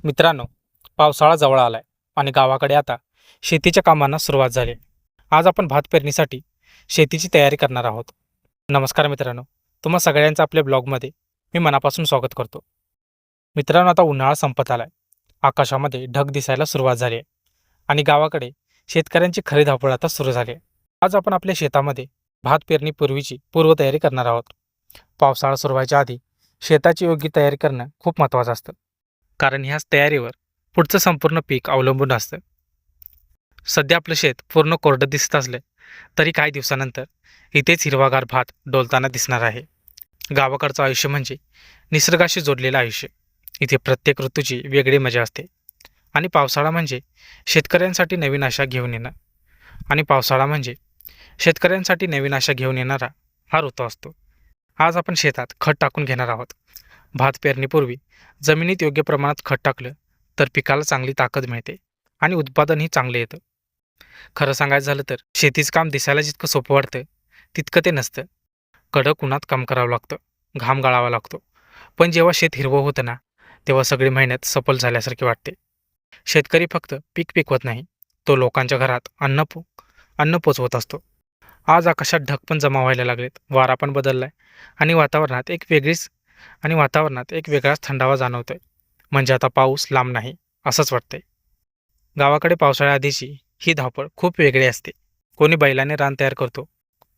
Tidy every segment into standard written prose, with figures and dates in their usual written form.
मित्रांनो, पावसाळा जवळ आलाय आणि गावाकडे आता शेतीच्या कामांना सुरुवात झाली. आज आपण भात पेरणीसाठी शेतीची तयारी करणार आहोत. नमस्कार मित्रांनो, तुम्हा सगळ्यांचं आपल्या ब्लॉगमध्ये मी मनापासून स्वागत करतो. मित्रांनो, आता उन्हाळा संपत आलाय. आकाशामध्ये ढग दिसायला सुरुवात झाली आहे आणि गावाकडे शेतकऱ्यांची खरी धावपळ आता सुरू झाली आहे. आज आपण आपल्या शेतामध्ये भात पेरणीपूर्वीची पूर्वतयारी करणार आहोत. पावसाळा सुरू व्हायच्या आधी शेताची योग्य तयारी करणं खूप महत्त्वाचं असतं, कारण ह्याच तयारीवर पुढचं संपूर्ण पीक अवलंबून असतं. सध्या आपलं शेत पूर्ण कोरडं दिसत असलं तरी काही दिवसानंतर इथेच हिरवागार भात डोलताना दिसणार आहे. गावाकडचं आयुष्य म्हणजे निसर्गाशी जोडलेलं आयुष्य. इथे प्रत्येक ऋतूची वेगळी मजा असते आणि पावसाळा म्हणजे शेतकऱ्यांसाठी नवीन आशा घेऊन येणं आणि पावसाळा म्हणजे शेतकऱ्यांसाठी नवीन आशा घेऊन येणारा हा ऋतू असतो. आज आपण शेतात खत टाकून घेणार आहोत. भात पेरणीपूर्वी जमिनीत योग्य प्रमाणात खत टाकलं तर पिकाला चांगली ताकद मिळते आणि उत्पादनही चांगले येतं. खरं सांगायचं झालं तर शेतीचं काम दिसायला जितकं सोपं वाटतं तितकं ते नसतं. कडक उन्हात काम करावं लागतं, घाम गाळावा लागतो. पण जेव्हा शेत हिरवं होतं ना, तेव्हा सगळी मेहनत सफल झाल्यासारखी वाटते. शेतकरी फक्त पीक पिकवत नाही, तो लोकांच्या घरात अन्न पोचवत असतो. आज आकाशात ढग पण जमा व्हायला लागलेत, वारा पण बदललाय आणि वातावरणात एक वेगळाच थंडावा जाणवतोय. म्हणजे आता पाऊस लांब नाही असंच वाटतंय. गावाकडे पावसाळ्याआधीची ही धावपळ खूप वेगळी असते. कोणी बैलाने रान तयार करतो,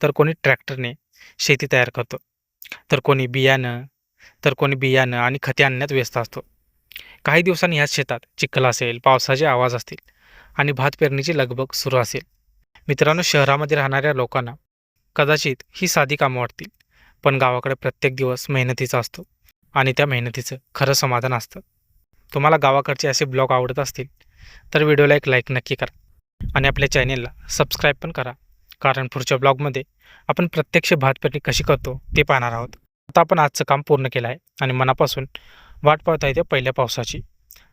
तर कोणी ट्रॅक्टरने शेती तयार करतो, तर कोणी बियाणं आणि खते आणण्यात व्यस्त असतो. काही दिवसांनी ह्याच शेतात चिखल असेल, पावसाचे आवाज असतील आणि भात पेरणीची लगबग सुरू असेल. मित्रांनो, शहरामध्ये राहणाऱ्या लोकांना कदाचित ही साधी कामं वाटतील, पण गावाकडे प्रत्येक दिवस मेहनतीचा असतो आणि त्या मेहनतीचं खरं समाधान असतं. तुम्हाला गावाकडचे असे ब्लॉग आवडत असतील तर व्हिडिओला एक लाईक नक्की करा आणि आपल्या चॅनेलला सबस्क्राईब पण करा, कारण पुढच्या ब्लॉगमध्ये आपण प्रत्यक्ष भात पेरणी कशी करतो ते पाहणार आहोत. आता आपण आजचं काम पूर्ण केलं आहे आणि मनापासून वाट पाहता येते पहिल्या पावसाची.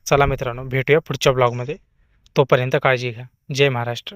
चला मित्रांनो, भेटूया पुढच्या ब्लॉगमध्ये. तोपर्यंत काळजी घ्या. जय महाराष्ट्र.